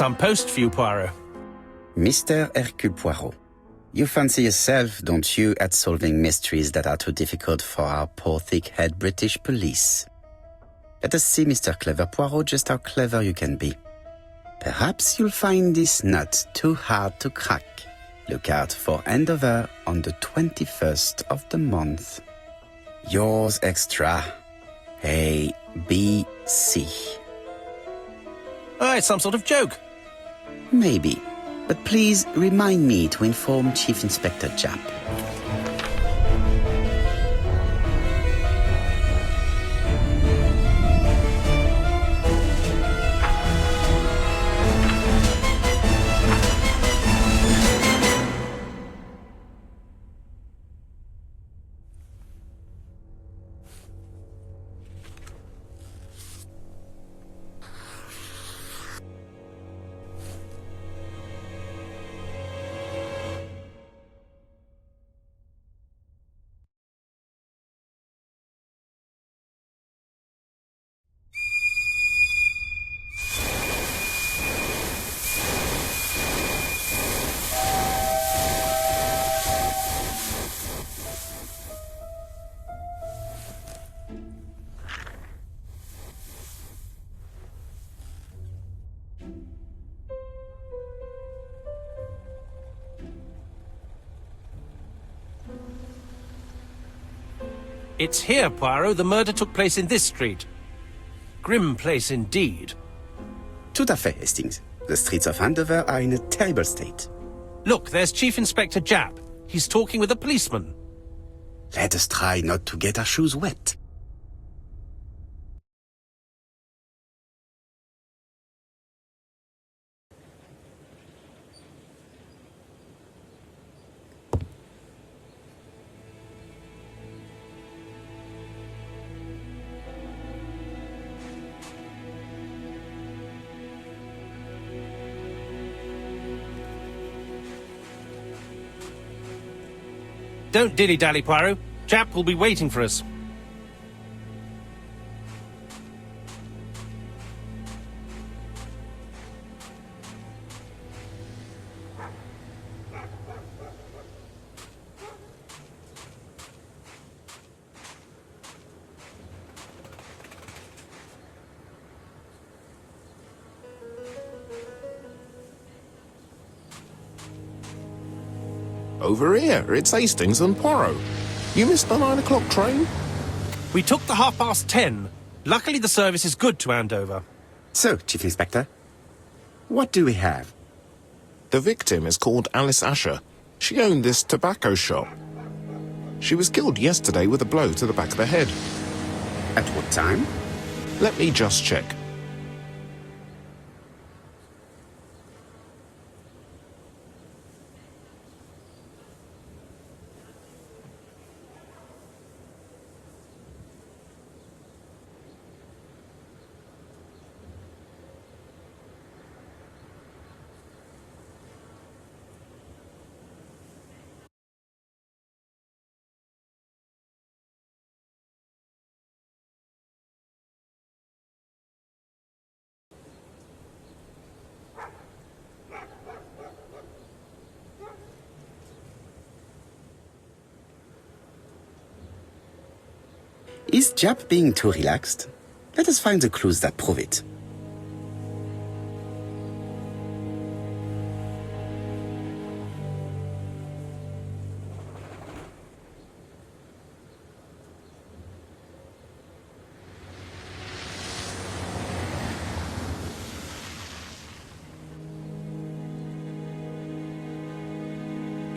some post for you, Poirot. Mr. Hercule Poirot, you fancy yourself, don't you, at solving mysteries that are too difficult for our poor thick-head British police. Let us see, Mr. Clever Poirot, just how clever you can be. Perhaps you'll find this nut too hard to crack. Look out for Andover on the 21st of the month. Yours extra, A, B, C. Oh, it's some sort of joke. Maybe, but please remind me to inform Chief Inspector Japp. It's here, Poirot. The murder took place in this street. Grim place indeed. Tout à fait, Hastings. The streets of Andover are in a terrible state. Look, there's Chief Inspector Japp. He's talking with a policeman. Let us try not to get our shoes wet. Don't dilly-dally, Poirot. Japp will be waiting for us. Over here, it's Hastings and Poirot. You missed the 9 o'clock train? We took the 10:30. Luckily, the service is good to Andover. So, Chief Inspector, what do we have? The victim is called Alice Asher. She owned this tobacco shop. She was killed yesterday with a blow to the back of the head. At what time? Let me just check. Is Japp being too relaxed? Let us find the clues that prove it.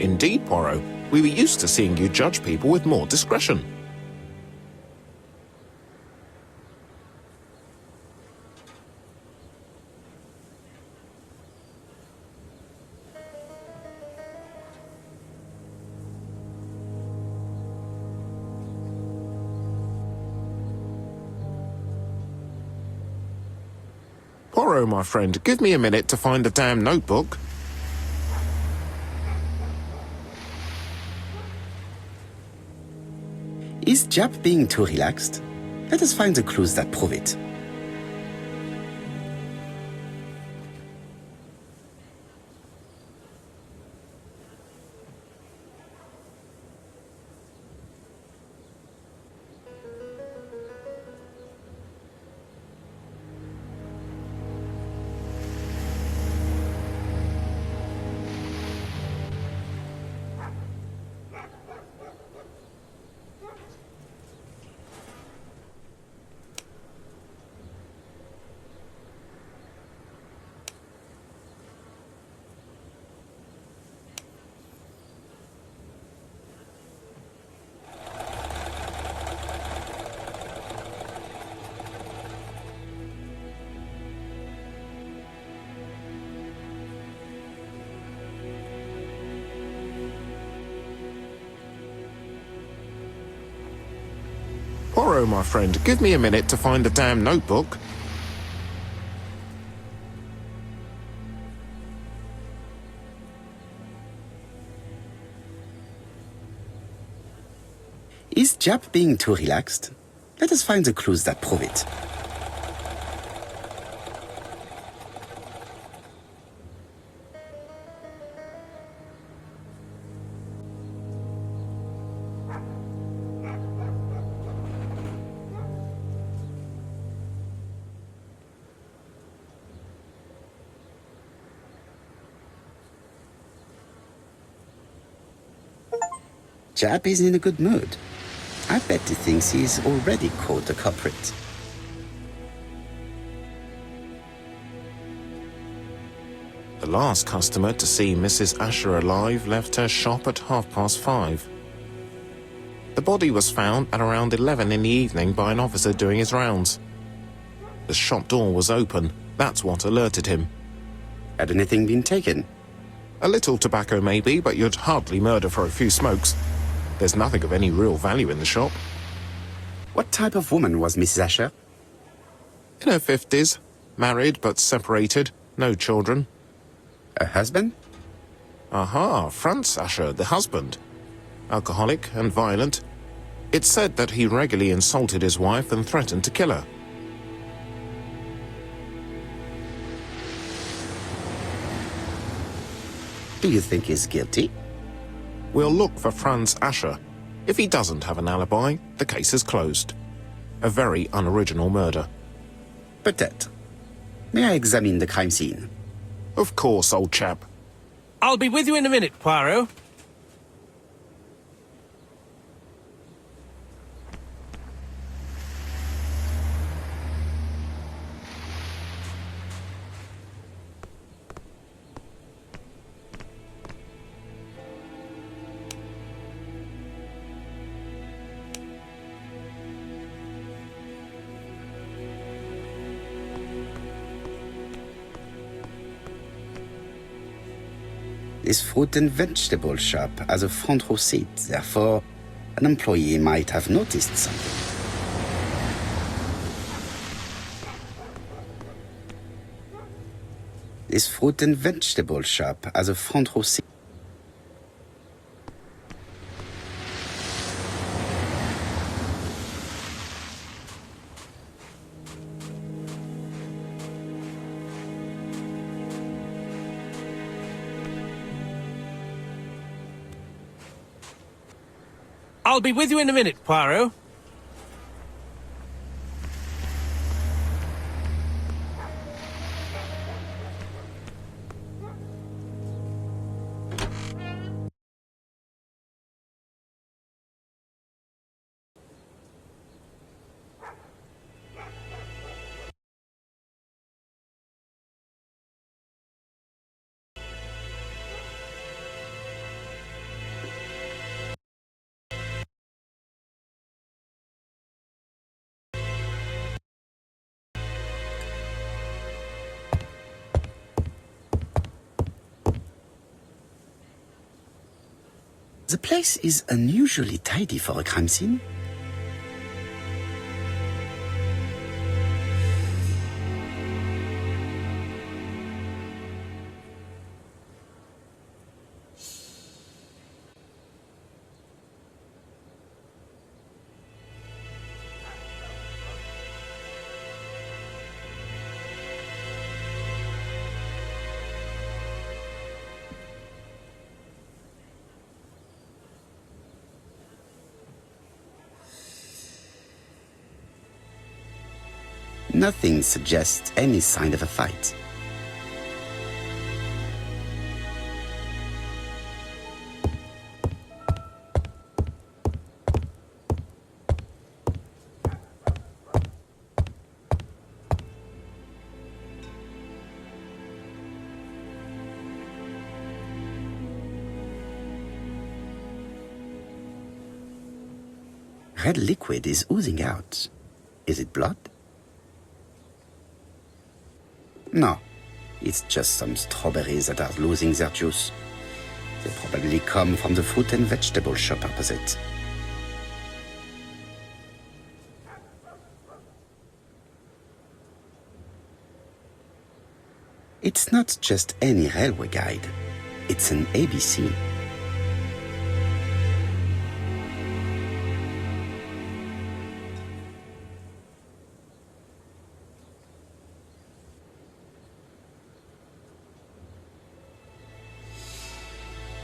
Indeed, Poirot. We were used to seeing you judge people with more discretion. Poirot, my friend, give me a minute to find the damn notebook. Is Japp being too relaxed? Let us find the clues that prove it. Poirot, my friend, give me a minute to find the damn notebook. Is Jap being too relaxed? Let us find the clues that prove it. Jap is in a good mood. I bet he thinks he's already caught the culprit. The last customer to see Mrs. Asher alive left her shop at 5:30. The body was found at around 11 in the evening by an officer doing his rounds. The shop door was open. That's what alerted him. Had anything been taken? A little tobacco maybe, but you'd hardly murder for a few smokes. There's nothing of any real value in the shop. What type of woman was Mrs. Asher? In her 50s, married but separated, no children. Her husband? Aha, Franz Asher, the husband. Alcoholic and violent. It's said that he regularly insulted his wife and threatened to kill her. Do you think he's guilty? We'll look for Franz Asher. If he doesn't have an alibi, the case is closed. A very unoriginal murder. Peut-être. May I examine the crime scene? Of course, old chap. I'll be with you in a minute, Poirot. This fruit and vegetable shop has a front row seat, therefore an employee might have noticed something. This fruit and vegetable shop has a front row seat. I'll be with you in a minute, Poirot. The place is unusually tidy for a crime scene. Nothing suggests any sign of a fight. Red liquid is oozing out. Is it blood? No, it's just some strawberries that are losing their juice. They probably come from the fruit and vegetable shop opposite. It's not just any railway guide. It's an ABC.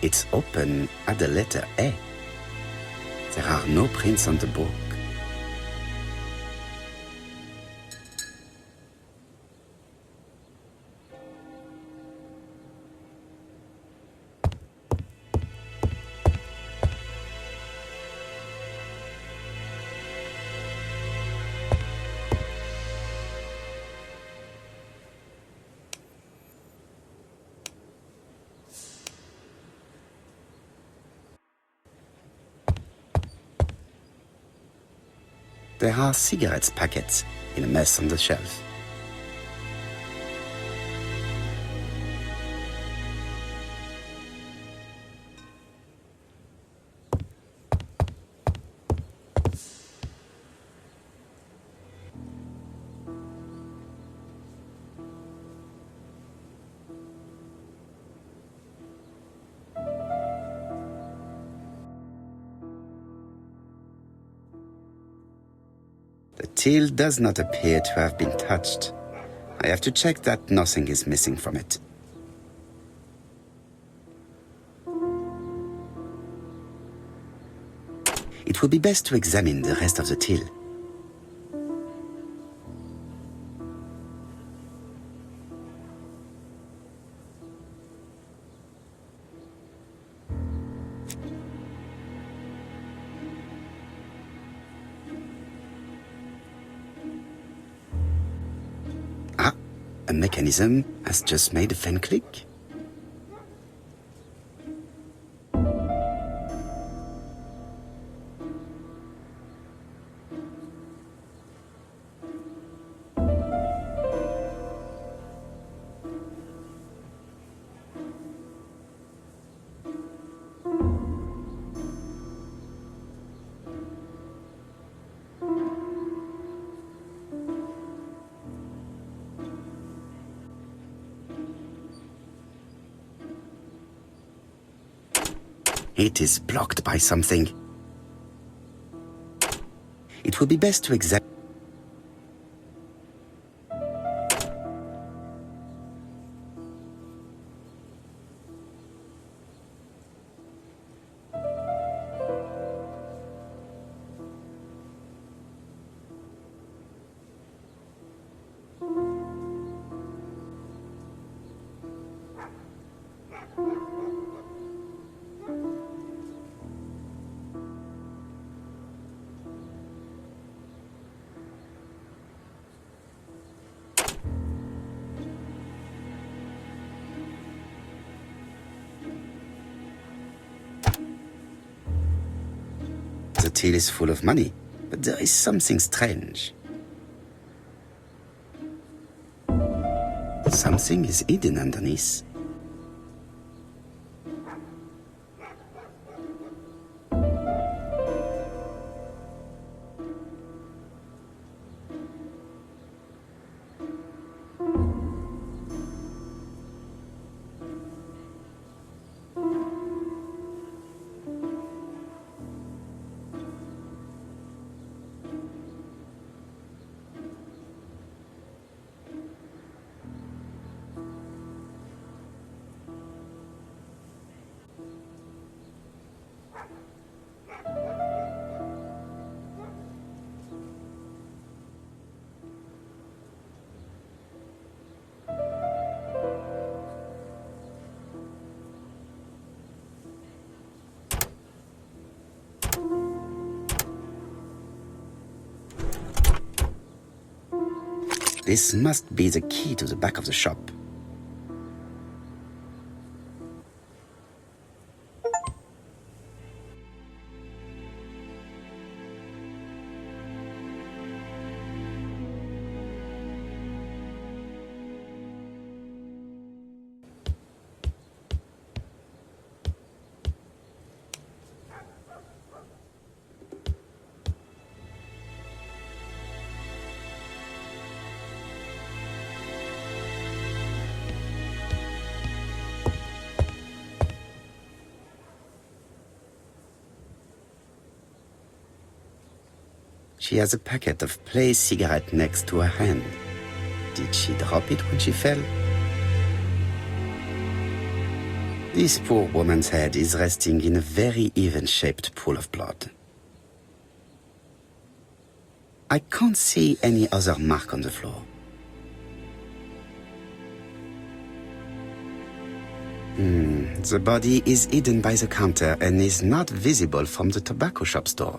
It's open at the letter A. There are no prints on the book. There are cigarettes packets in a mess on the shelf. The till does not appear to have been touched. I have to check that nothing is missing from it. It would be best to examine the rest of the till. A mechanism has just made a fan click. It is blocked by something. It would be best to examine. The till is full of money, but there is something strange. Something is hidden underneath. This must be the key to the back of the shop. She has a packet of Play cigarette next to her hand. Did she drop it when she fell? This poor woman's head is resting in a very even-shaped pool of blood. I can't see any other mark on the floor. The body is hidden by the counter and is not visible from the tobacco shop's door.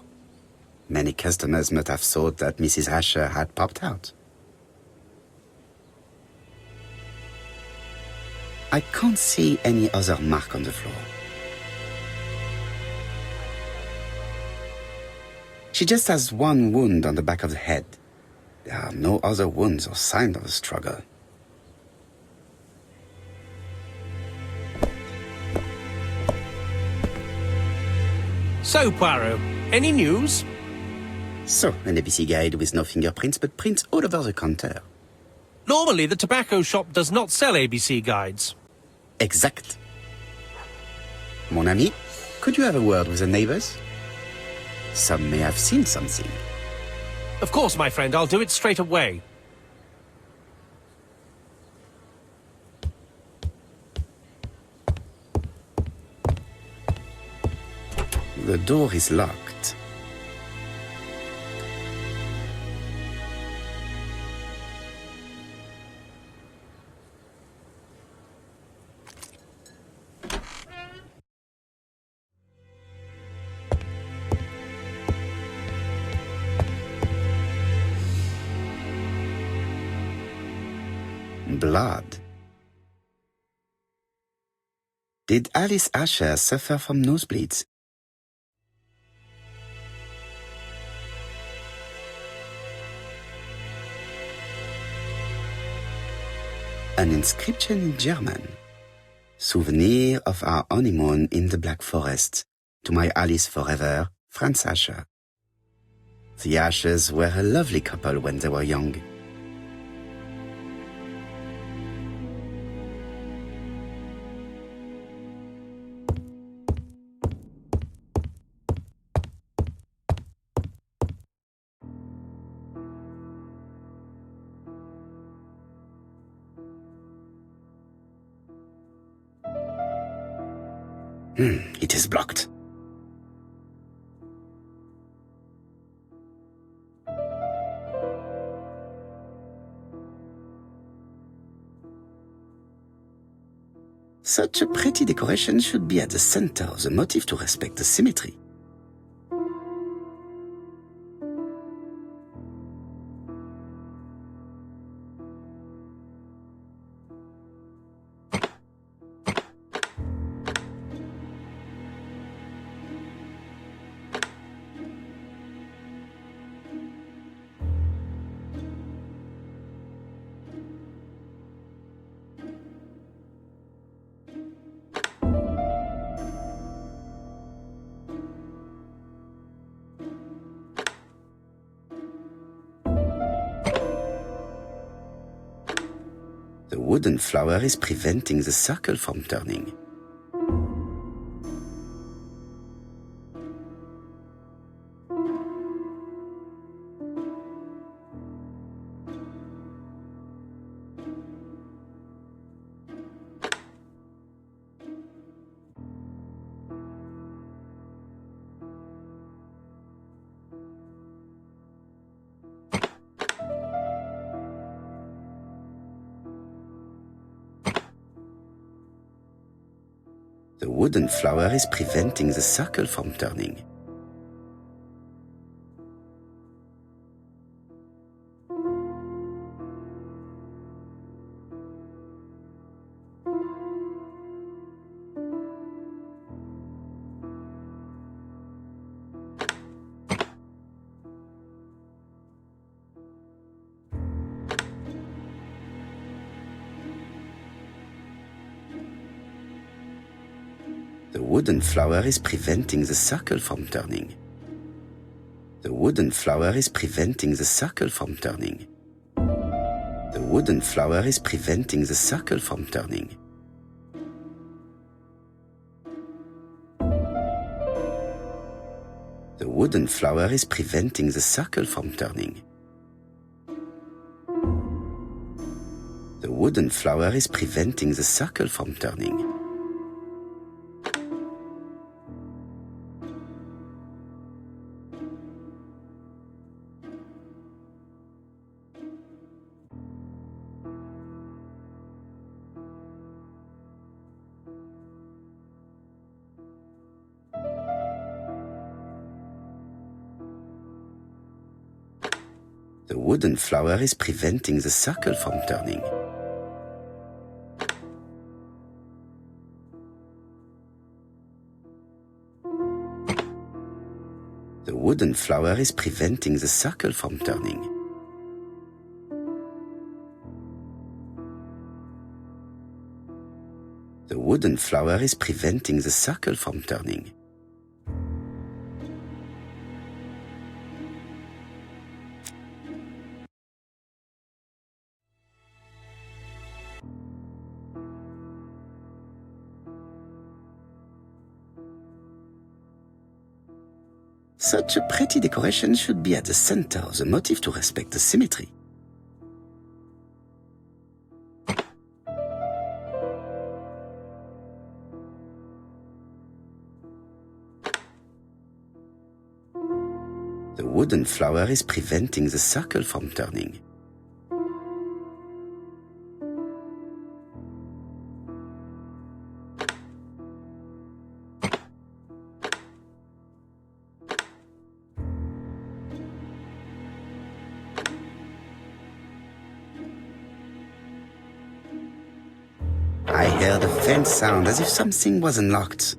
Many customers must have thought that Mrs. Asher had popped out. I can't see any other mark on the floor. She just has one wound on the back of the head. There are no other wounds or signs of a struggle. So, Poirot, any news? So, an ABC guide with no fingerprints but prints all over the counter. Normally, the tobacco shop does not sell ABC guides. Exact. Mon ami, could you have a word with the neighbors? Some may have seen something. Of course, my friend, I'll do it straight away. The door is locked. Blood. Did Alice Asher suffer from nosebleeds? An inscription in German. Souvenir of our honeymoon in the Black Forest. To my Alice forever, Franz Asher. The Ashers were a lovely couple when they were young. It is blocked. Such a pretty decoration should be at the center of the motif to respect the symmetry. The wooden flower is preventing the circle from turning. The wooden flower is preventing the circle from turning. The wooden flower is preventing the circle from turning. The wooden flower is preventing the circle from turning. The wooden flower is preventing the circle from turning. The wooden flower is preventing the circle from turning. The wooden flower is preventing the circle from turning. The wooden flower is preventing the circle from turning. The wooden flower is preventing the circle from turning. The wooden flower is preventing the circle from turning. Such a pretty decoration should be at the center of the motif to respect the symmetry. The wooden flower is preventing the circle from turning. I heard a faint sound as if something was unlocked.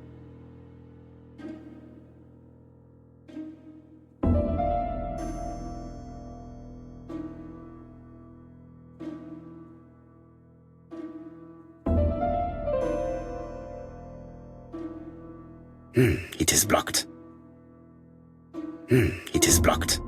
It is blocked. It is blocked.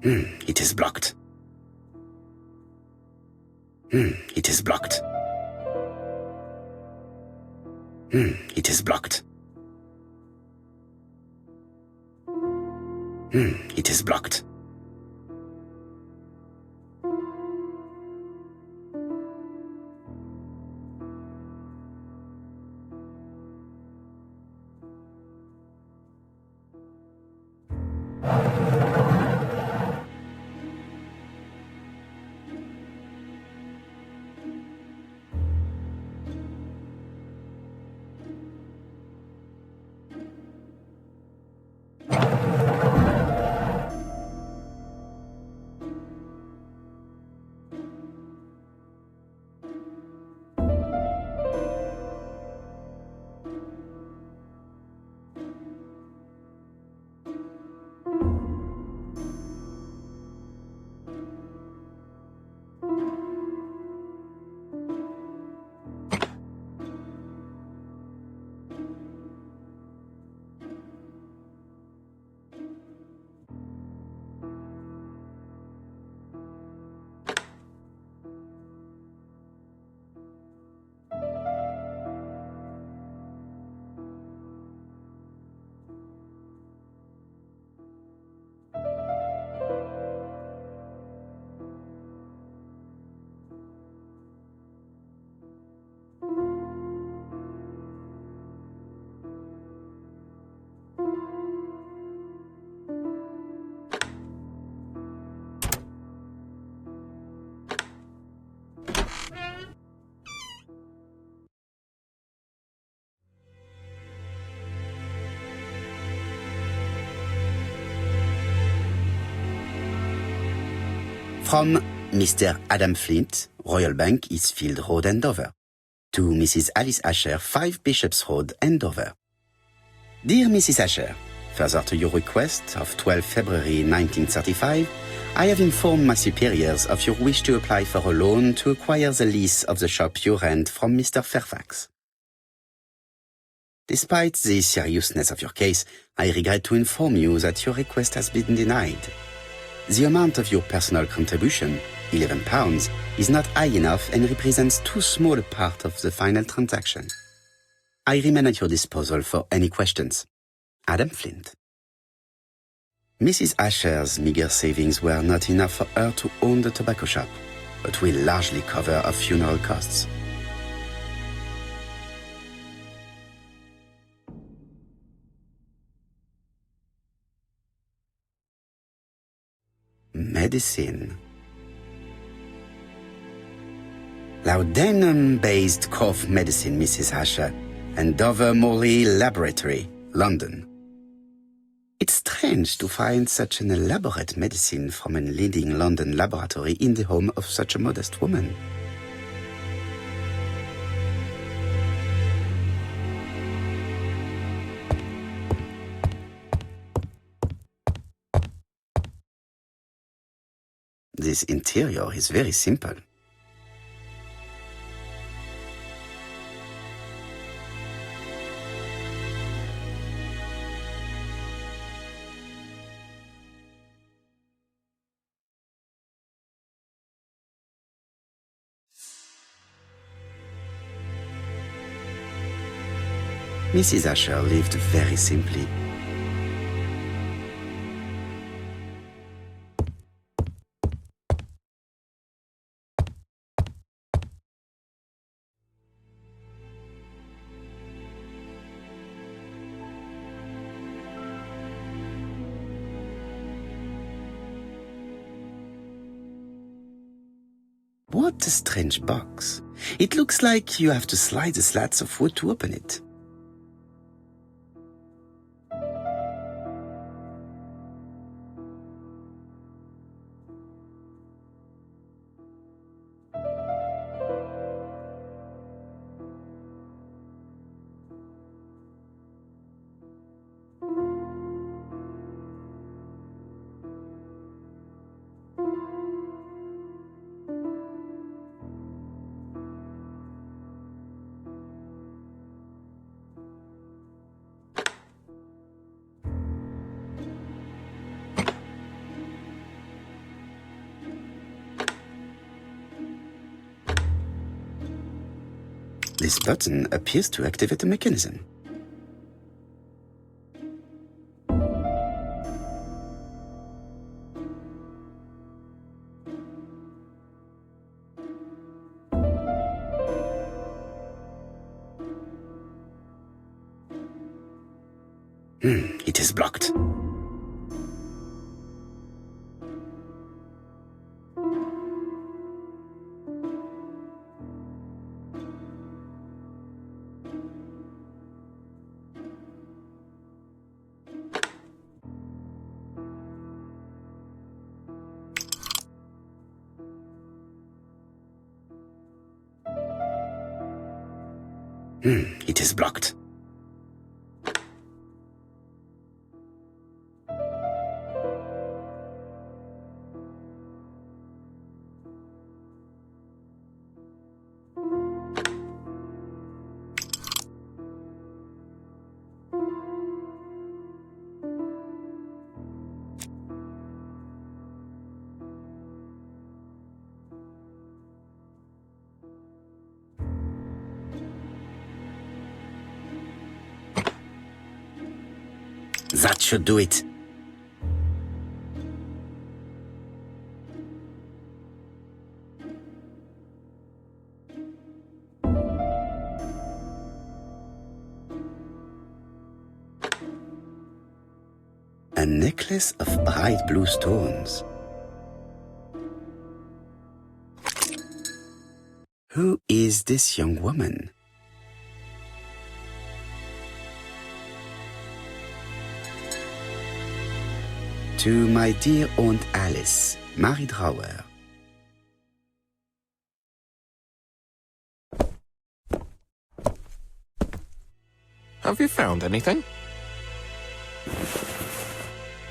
It is blocked. It is blocked. It is blocked. It is blocked. From Mr. Adam Flint, Royal Bank, Eastfield Road, Andover, to Mrs. Alice Asher, 5 Bishops Road, Andover. Dear Mrs. Asher, further to your request of 12 February 1935, I have informed my superiors of your wish to apply for a loan to acquire the lease of the shop you rent from Mr. Fairfax. Despite the seriousness of your case, I regret to inform you that your request has been denied. The amount of your personal contribution, £11, is not high enough and represents too small a part of the final transaction. I remain at your disposal for any questions. Adam Flint. Mrs. Asher's meager savings were not enough for her to own the tobacco shop, but will largely cover her funeral costs. Medicine. Laudanum-based cough medicine, Mrs. Asher, and Dover Morley Laboratory, London. It's strange to find such an elaborate medicine from a leading London laboratory in the home of such a modest woman. This interior is very simple. Mrs. Asher lived very simply. What a strange box. It looks like you have to slide the slats of wood to open it. This button appears to activate a mechanism. It is blocked. It is blocked. That should do it. A necklace of bright blue stones. Who is this young woman? To my dear Aunt Alice, Mary Drower. Have you found anything?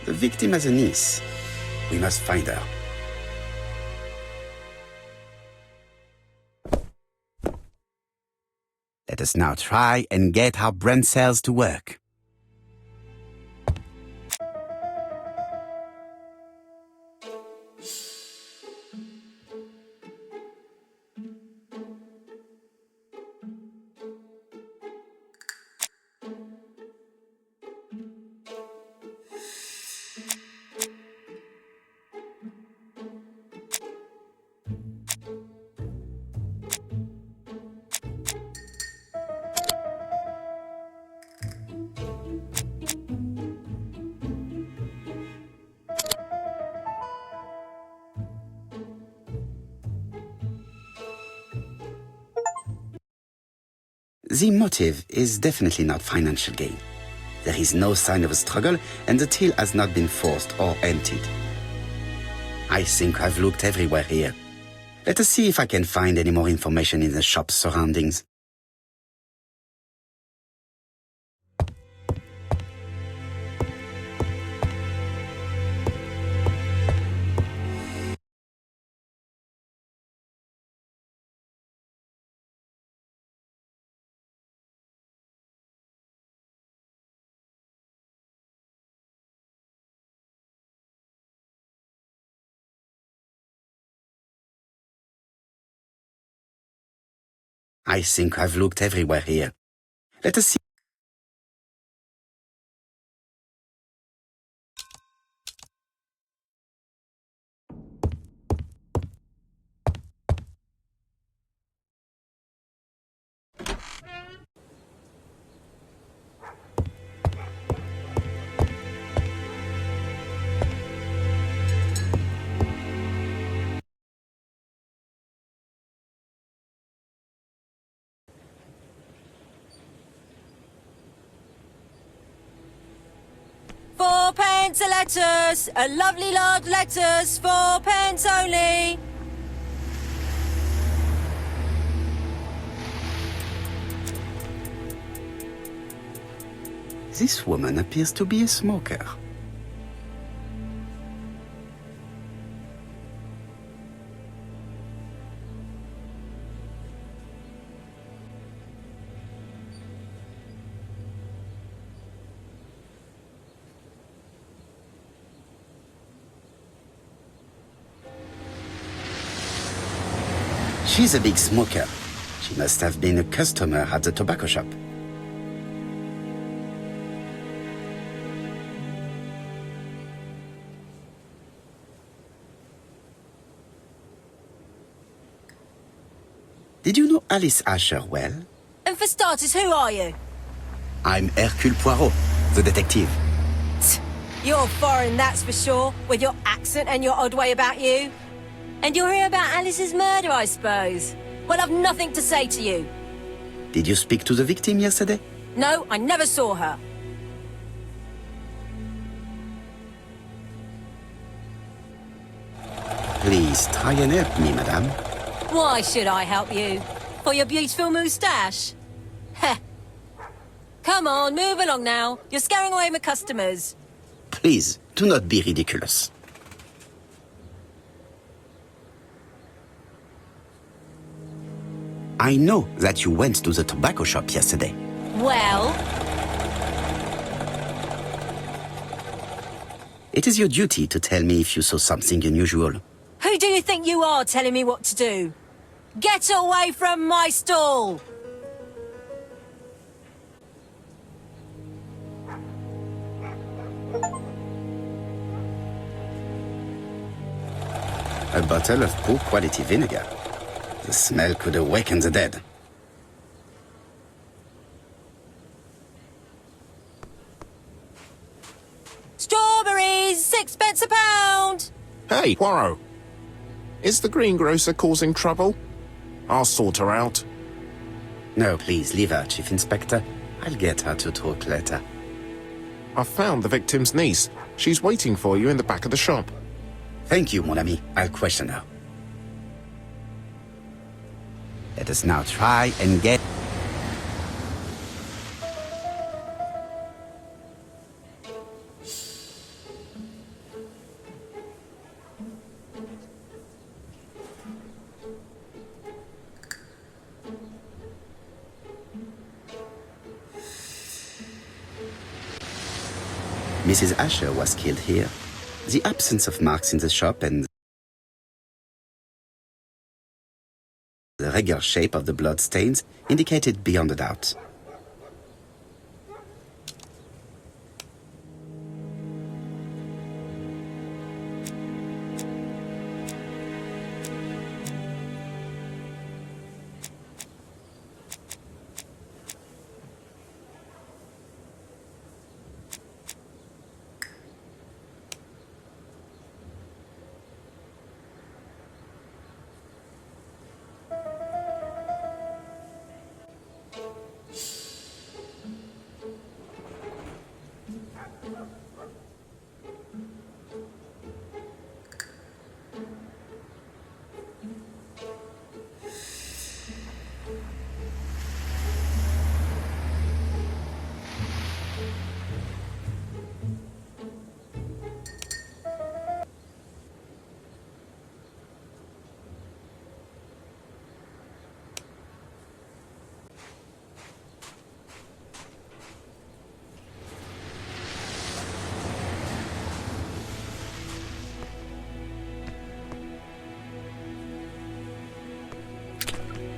The victim has a niece. We must find her. Let us now try and get our brain cells to work. The motive is definitely not financial gain. There is no sign of a struggle, and the till has not been forced or emptied. I think I've looked everywhere here. Let us see if I can find any more information in the shop's surroundings. I think I've looked everywhere here. Let us see. Fourpence a lettuce, a lovely large lettuce, 4p only. This woman appears to be a smoker. She's a big smoker. She must have been a customer at the tobacco shop. Did you know Alice Asher well? And for starters, who are you? I'm Hercule Poirot, the detective. You're foreign, that's for sure, with your accent and your odd way about you. And you're here about Alice's murder, I suppose. Well, I've nothing to say to you. Did you speak to the victim yesterday? No, I never saw her. Please try and help me, madame. Why should I help you? For your beautiful moustache? Heh. Come on, move along now. You're scaring away my customers. Please, do not be ridiculous. I know that you went to the tobacco shop yesterday. Well? It is your duty to tell me if you saw something unusual. Who do you think you are telling me what to do? Get away from my stall! A bottle of poor quality vinegar. The smell could awaken the dead. Strawberries, 6p a pound! Hey, Poirot. Is the greengrocer causing trouble? I'll sort her out. No, please, leave her, Chief Inspector. I'll get her to talk later. I found the victim's niece. She's waiting for you in the back of the shop. Thank you, mon ami. I'll question her. Let us now try and get... Mrs. Asher was killed here. The absence of marks in the shop and the regular shape of the blood stains indicated beyond a doubt.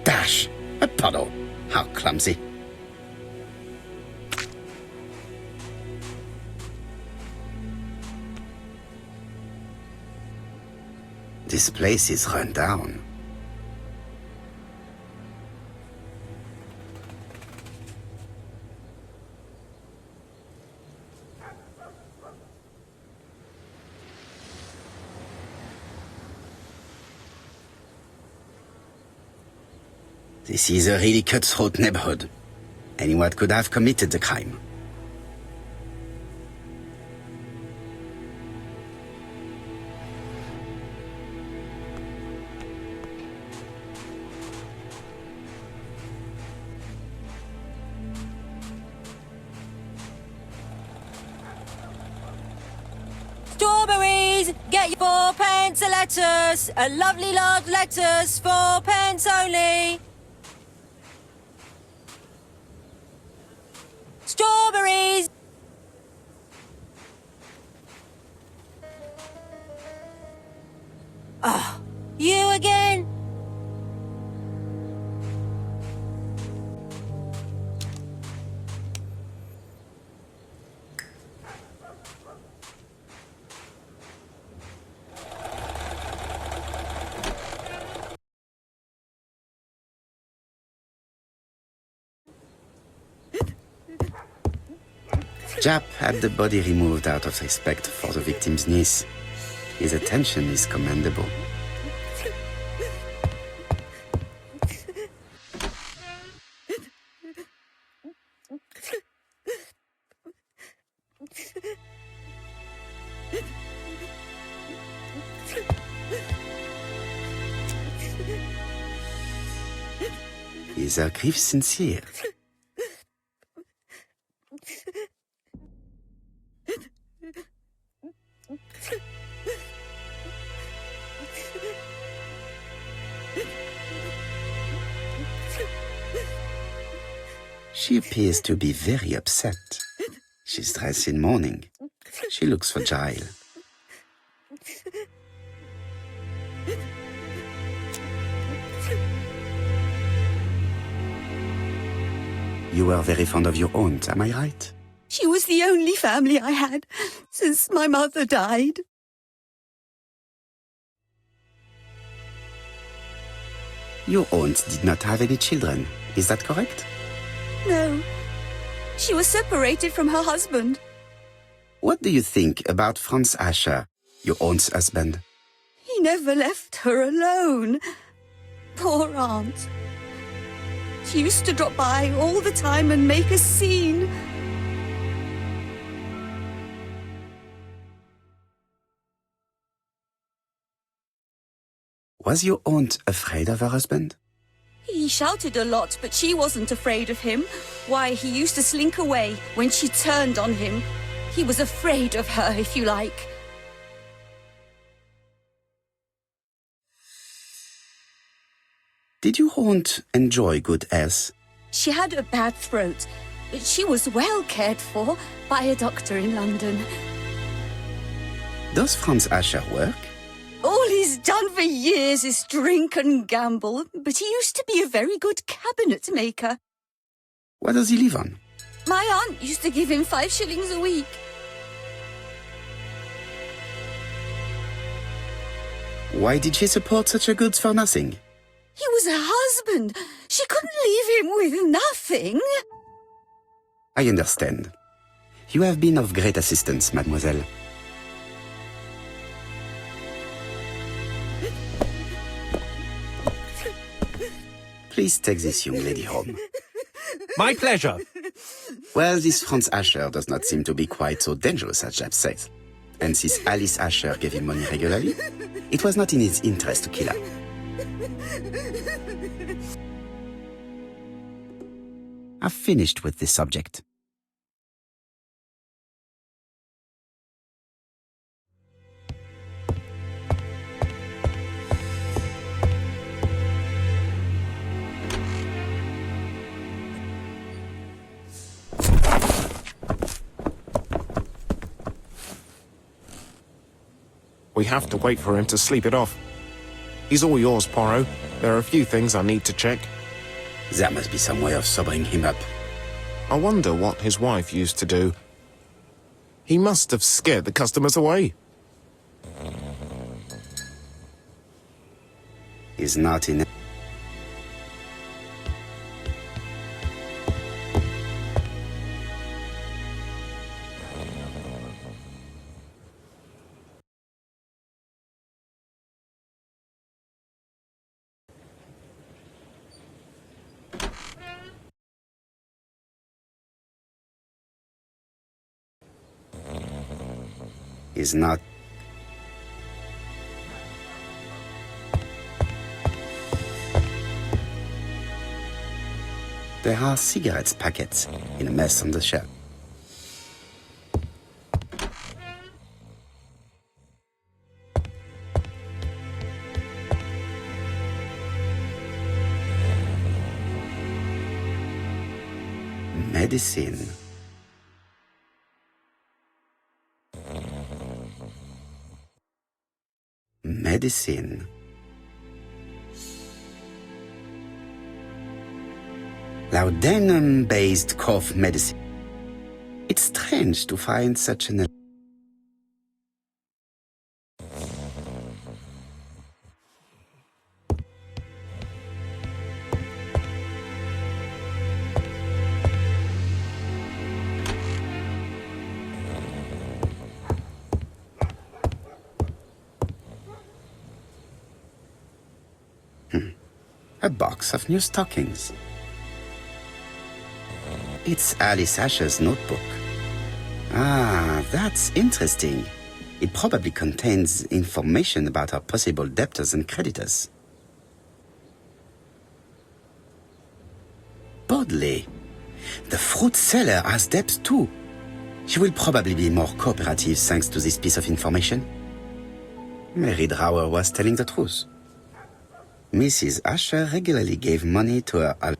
Dash! A puddle! How clumsy! This place is run down. This is a really cutthroat neighborhood. Anyone could have committed the crime. Strawberries! Get your 4p a lettuce! A lovely large lettuce, 4p only! Strawberries! Oh, you again? Jap had the body removed out of respect for the victim's niece. His attention is commendable. Is her grief sincere? She appears to be very upset. She's dressed in mourning. She looks fragile. You were very fond of your aunt, am I right? She was the only family I had since my mother died. Your aunt did not have any children, is that correct? No. She was separated from her husband. What do you think about Franz Asher, your aunt's husband? He never left her alone. Poor aunt. She used to drop by all the time and make a scene. Was your aunt afraid of her husband? He shouted a lot, but she wasn't afraid of him. Why, he used to slink away when she turned on him. He was afraid of her, if you like. Did your aunt enjoy good health? She had a bad throat, but she was well cared for by a doctor in London. Does Franz Asher work? All he's done for years is drink and gamble, but he used to be a very good cabinet maker. What does he live on? My aunt used to give him 5 shillings a week. Why did she support such a goods for nothing? He was her husband. She couldn't leave him with nothing. I understand. You have been of great assistance, mademoiselle. Please take this young lady home. My pleasure. Well, this Franz Asher does not seem to be quite so dangerous as Jab says. And since Alice Asher gave him money regularly, it was not in his interest to kill her. I've finished with this subject. We have to wait for him to sleep it off. He's all yours, Poirot. There are a few things I need to check. There must be some way of sobering him up. I wonder what his wife used to do. He must have scared the customers away. He's not in... He's not... There are cigarettes packets in a mess on the shelf. Medicine. Medicine. Laudanum-based cough medicine. It's strange to find such an... A box of new stockings. It's Alice Asher's notebook. Ah, that's interesting. It probably contains information about our possible debtors and creditors. Bodley. The fruit seller has debts too. She will probably be more cooperative thanks to this piece of information. Mary Drower was telling the truth. Mrs. Asher regularly gave money to her...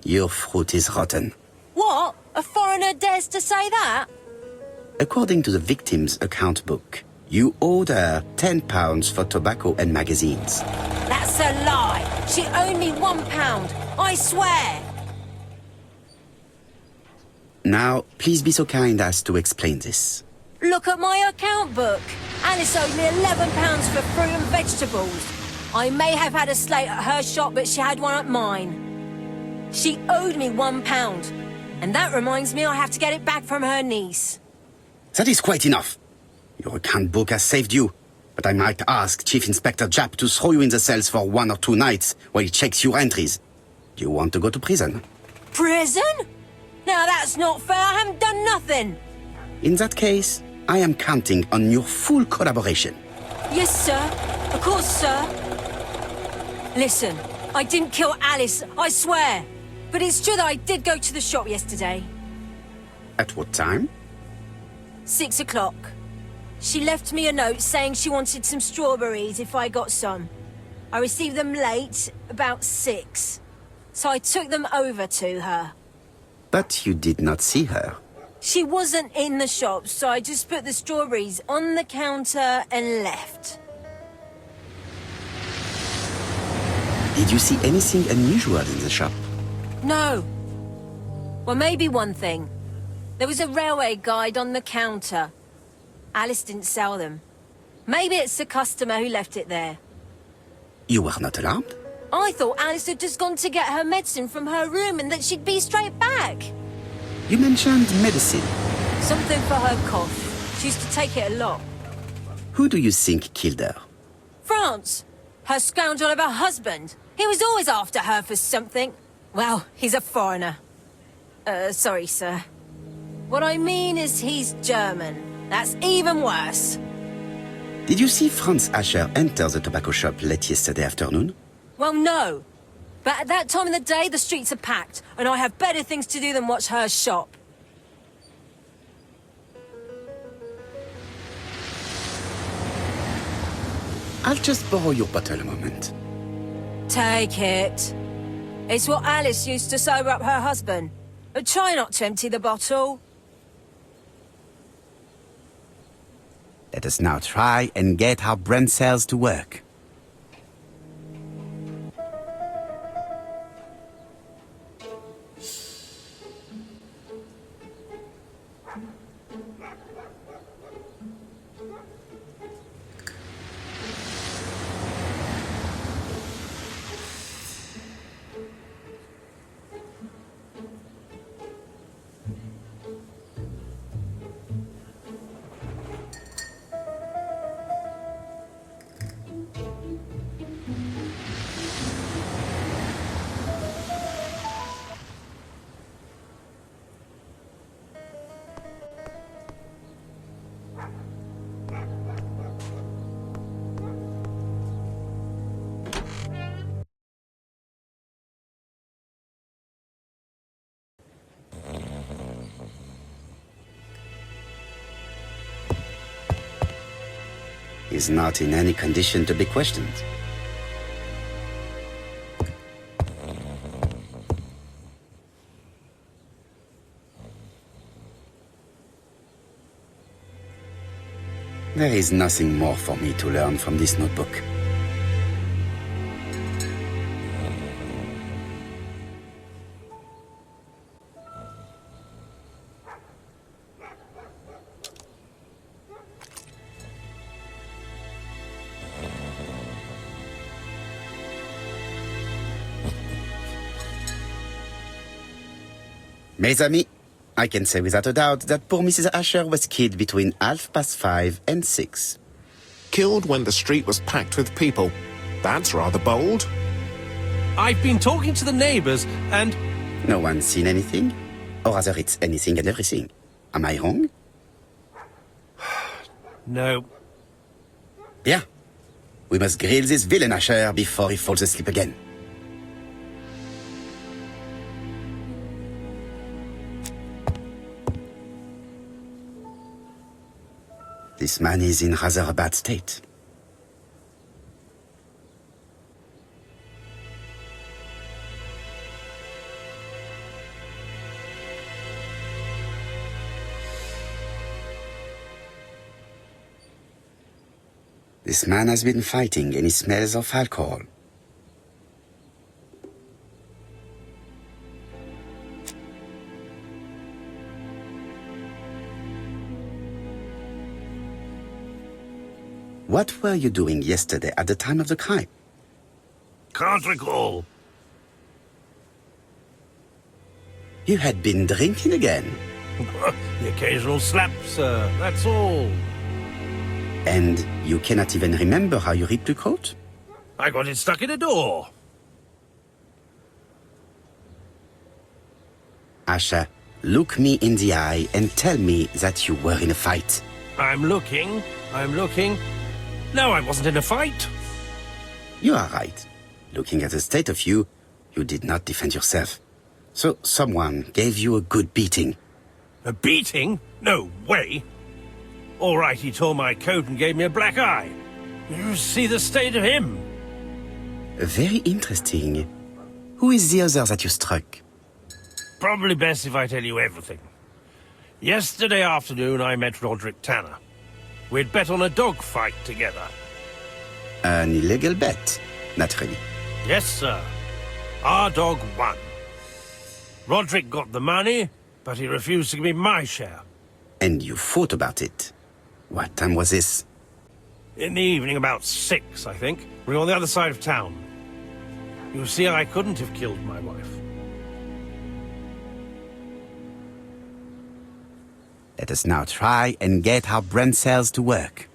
Your fruit is rotten. What? A foreigner dares to say that? According to the victim's account book, you owed her £10 for tobacco and magazines. That's a lie. She owed me £1. I swear. Now, please be so kind as to explain this. Look at my account book. Alice owed me £11 for fruit and vegetables. I may have had a slate at her shop, but she had one at mine. She owed me £1. And that reminds me I have to get it back from her niece. That is quite enough. Your account book has saved you, but I might ask Chief Inspector Japp to throw you in the cells for 1 or 2 nights while he checks your entries. Do you want to go to prison? Prison? Now that's not fair. I haven't done nothing. In that case, I am counting on your full collaboration. Yes, sir. Of course, sir. Listen, I didn't kill Alice, I swear. But it's true that I did go to the shop yesterday. At what time? 6 o'clock. She left me a note saying she wanted some strawberries if I got some. I received them late, about 6. So I took them over to her. But you did not see her. She wasn't in the shop, so I just put the strawberries on the counter and left. Did you see anything unusual in the shop? No. Well, maybe one thing. There was a railway guide on the counter. Alice didn't sell them. Maybe it's the customer who left it there. You were not alarmed? I thought Alice had just gone to get her medicine from her room and that she'd be straight back. You mentioned medicine. Something for her cough. She used to take it a lot. Who do you think killed her? France. Her scoundrel of a husband. He was always after her for something. Well, he's a foreigner. Sorry, sir. What I mean is he's German. That's even worse. Did you see Franz Asher enter the tobacco shop late yesterday afternoon? Well, no. But at that time of the day, the streets are packed, and I have better things to do than watch her shop. I'll just borrow your bottle a moment. Take it. It's what Alice used to sober up her husband. But try not to empty the bottle. Let us now try and get our brain cells to work. He's not in any condition to be questioned. There is nothing more for me to learn from this notebook. Mes amis, I can say without a doubt that poor Mrs. Asher was killed between 5:30 and 6. Killed when the street was packed with people. That's rather bold. I've been talking to the neighbors, and... No one's seen anything? Or rather, it's anything and everything. Am I wrong? No. Bien. We must grill this villain Asher before he falls asleep again. This man is in rather a bad state. This man has been fighting and he smells of alcohol. What were you doing yesterday at the time of the crime? Can't recall. You had been drinking again. The occasional slap, sir, that's all. And you cannot even remember how you ripped the coat? I got it stuck in a door. Asher, look me in the eye and tell me that you were in a fight. I'm looking. No, I wasn't in a fight. You are right. Looking at the state of you, you did not defend yourself. So someone gave you a good beating. A beating? No way. All right, he tore my coat and gave me a black eye. You see the state of him? Very interesting. Who is the other that you struck? Probably best if I tell you everything. Yesterday afternoon, I met Roderick Tanner. We'd bet on a dog fight together. An illegal bet, naturally. Yes, sir. Our dog won. Roderick got the money, but he refused to give me my share. And you fought about it. What time was this? In the evening, about 6, I think. We were on the other side of town. You see, I couldn't have killed my wife. Let us now try and get our brain cells to work.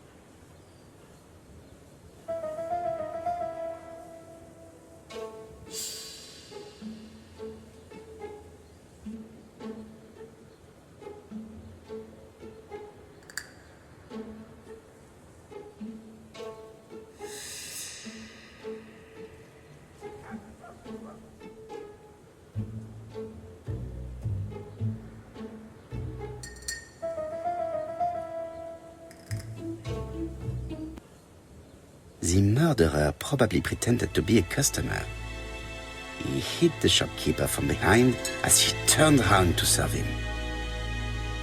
The murderer probably pretended to be a customer. He hit the shopkeeper from behind as she turned around to serve him.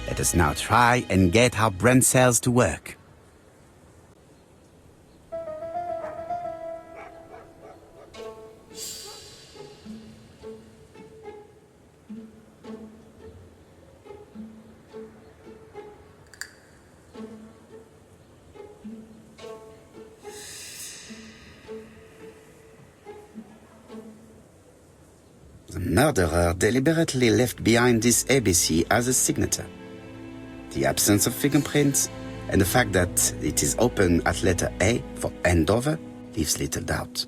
Let us now try and get our brain cells to work. The murderer deliberately left behind this ABC as a signature. The absence of fingerprints and the fact that it is open at letter A for Andover leaves little doubt.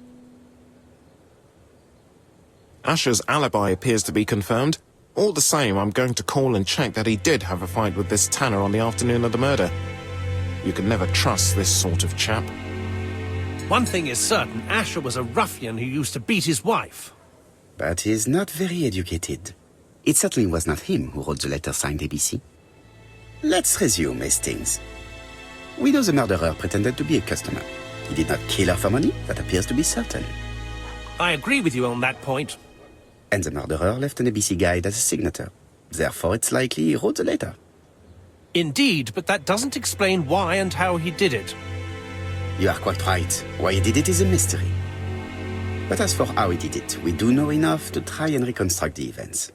Asher's alibi appears to be confirmed. All the same, I'm going to call and check that he did have a fight with this Tanner on the afternoon of the murder. You can never trust this sort of chap. One thing is certain, Asher was a ruffian who used to beat his wife. But he is not very educated. It certainly was not him who wrote the letter signed ABC. Let's resume, Hastings. We know the murderer pretended to be a customer. He did not kill her for money, that appears to be certain. I agree with you on that point. And the murderer left an ABC guide as a signature. Therefore, it's likely he wrote the letter. Indeed, but that doesn't explain why and how he did it. You are quite right. Why he did it is a mystery. But as for how he did it, we do know enough to try and reconstruct the events.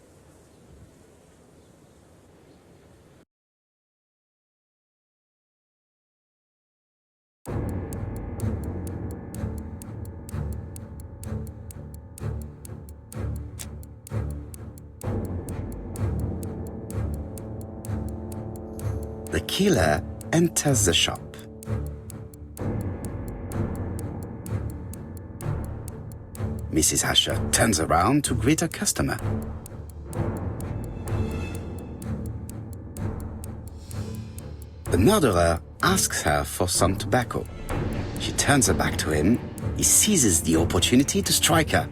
The killer enters the shop. Mrs. Asher turns around to greet a customer. The murderer asks her for some tobacco. She turns her back to him. He seizes the opportunity to strike her.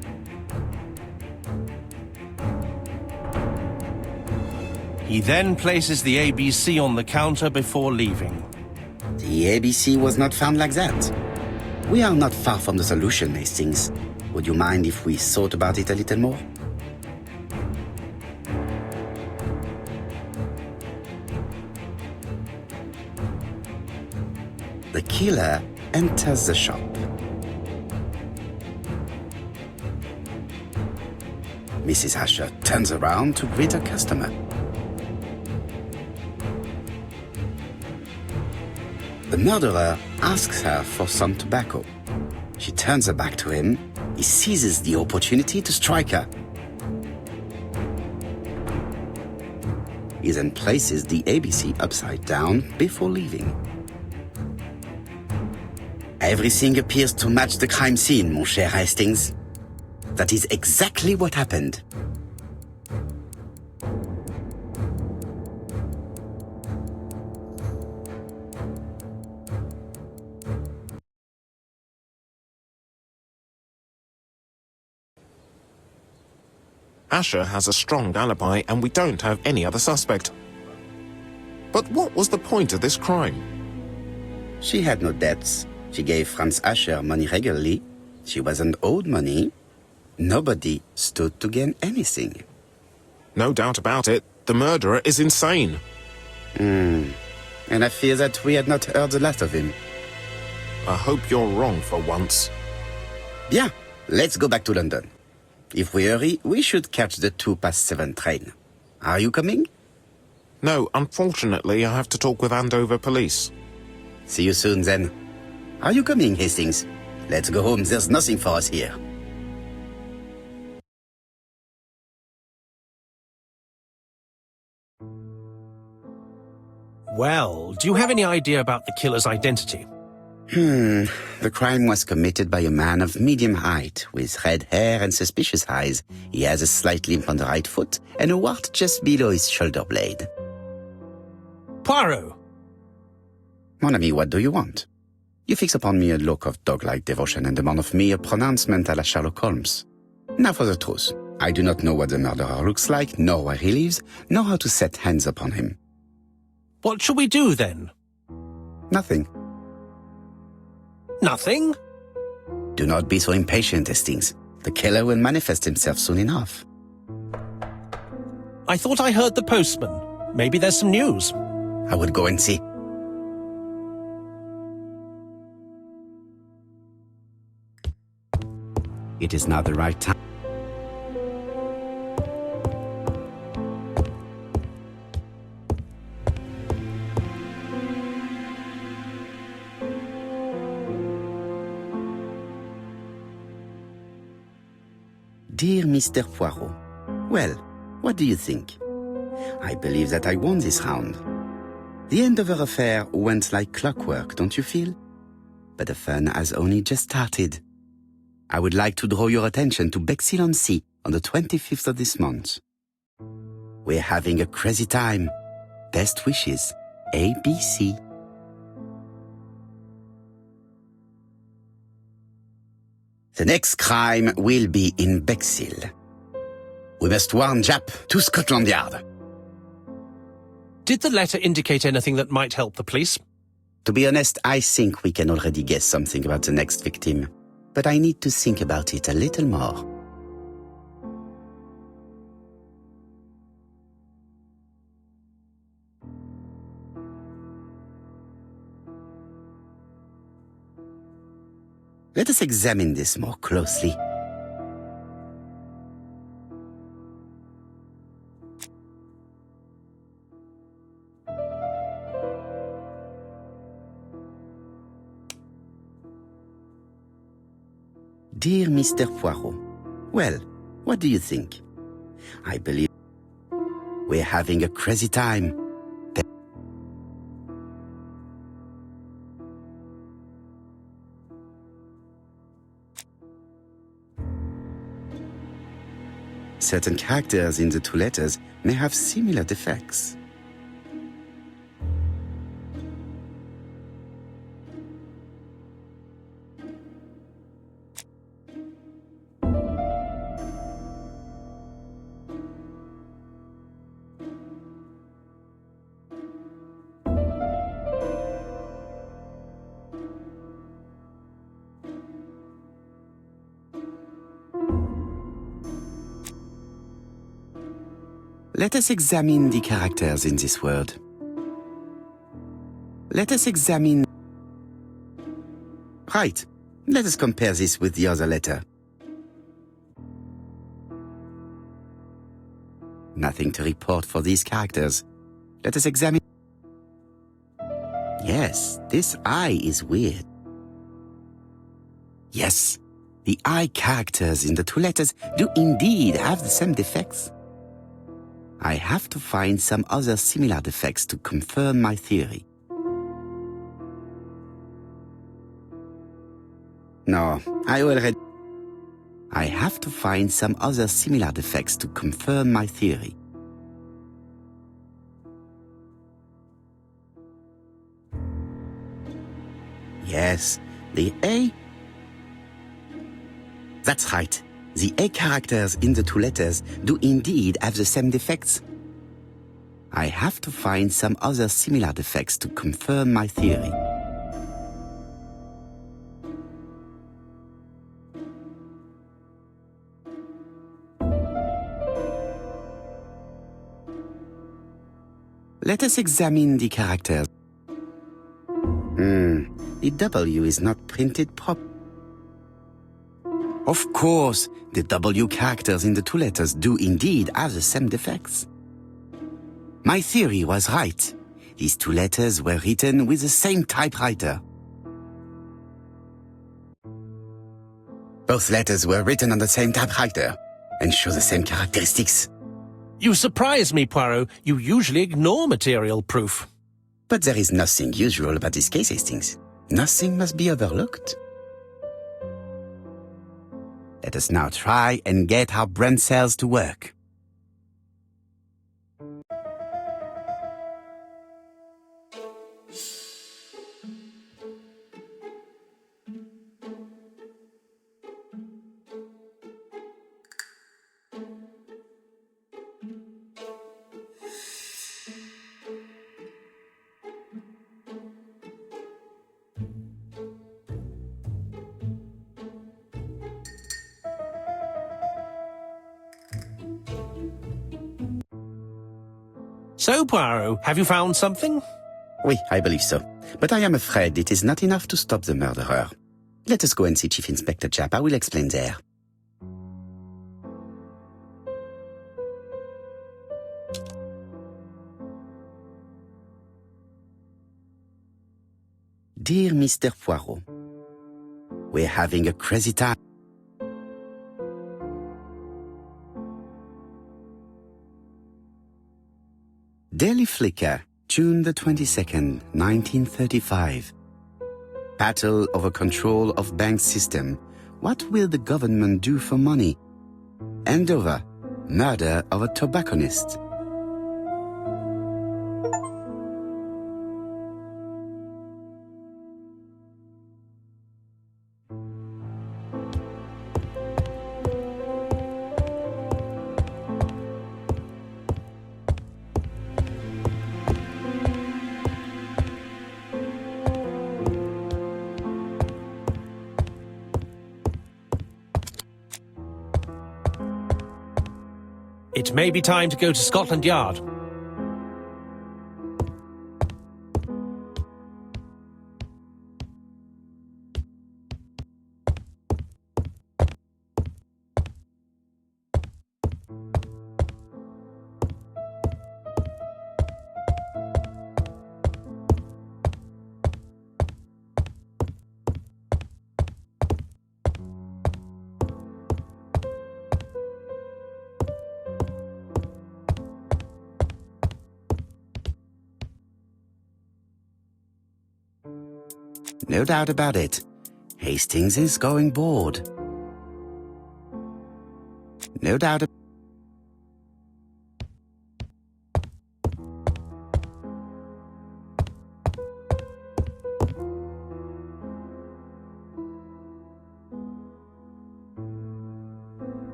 He then places the ABC on the counter before leaving. The ABC was not found like that. We are not far from the solution, Hastings. Would you mind if we thought about it a little more? The killer enters the shop. Mrs. Asher turns around to greet a customer. The murderer asks her for some tobacco. She turns her back to him. He seizes the opportunity to strike her. He then places the ABC upside down before leaving. Everything appears to match the crime scene, mon cher Hastings. That is exactly what happened. Asher has a strong alibi and we don't have any other suspect. But what was the point of this crime? She had no debts. She gave Franz Asher money regularly. She wasn't owed money. Nobody stood to gain anything. No doubt about it, the murderer is insane. And I fear that we had not heard the last of him. I hope you're wrong for once. Bien, let's go back to London. If we hurry, we should catch the 7:02 train. Are you coming? No, unfortunately, I have to talk with Andover police. See you soon, then. Are you coming, Hastings? Let's go home. There's nothing for us here. Well, do you have any idea about the killer's identity? The crime was committed by a man of medium height, with red hair and suspicious eyes. He has a slight limp on the right foot and a wart just below his shoulder blade. Poirot! Mon ami, what do you want? You fix upon me a look of dog-like devotion and demand of me a pronouncement à la Sherlock Holmes. Now for the truth. I do not know what the murderer looks like, nor where he lives, nor how to set hands upon him. What shall we do, then? Nothing. Nothing? Do not be so impatient, Hastings. The killer will manifest himself soon enough. I thought I heard the postman. Maybe there's some news. I would go and see. It is now the right time. Dear Mr. Poirot, well, what do you think? I believe that I won this round. The end of our affair went like clockwork, don't you feel? But the fun has only just started. I would like to draw your attention to Bexhill-on-Sea on the 25th of this month. We're having a crazy time. Best wishes, ABC. The next crime will be in Bexhill. We must warn Japp to Scotland Yard. Did the letter indicate anything that might help the police? To be honest, I think we can already guess something about the next victim. But I need to think about it a little more. Let us examine this more closely. Dear Mr. Poirot, well, what do you think? I believe we're having a crazy time. Certain characters in the two letters may have similar defects. Let us examine the characters in this word. Let us examine... Right. Let us compare this with the other letter. Nothing to report for these characters. Let us examine... Yes, this I is weird. Yes, the I characters in the two letters do indeed have the same defects. I have to find some other similar defects to confirm my theory. No, I have to find some other similar defects to confirm my theory. Yes, the A... That's right. The A characters in the two letters do indeed have the same defects. I have to find some other similar defects to confirm my theory. Let us examine the characters. The W is not printed properly. Of course, the W characters in the two letters do indeed have the same defects. My theory was right. These two letters were written with the same typewriter. Both letters were written on the same typewriter and show the same characteristics. You surprise me, Poirot. You usually ignore material proof. But there is nothing usual about this case, Hastings. Nothing must be overlooked. Let us now try and get our brain cells to work. So, Poirot, have you found something? Oui, I believe so. But I am afraid it is not enough to stop the murderer. Let us go and see Chief Inspector Japp. I will explain there. Dear Mr. Poirot, we're having a crazy time. Daily Flicker, June the 22nd, 1935. Battle over control of bank system. What will the government do for money? Andover, murder of a tobacconist. It may be time to go to Scotland Yard. No doubt about it. Hastings is going bored. No doubt about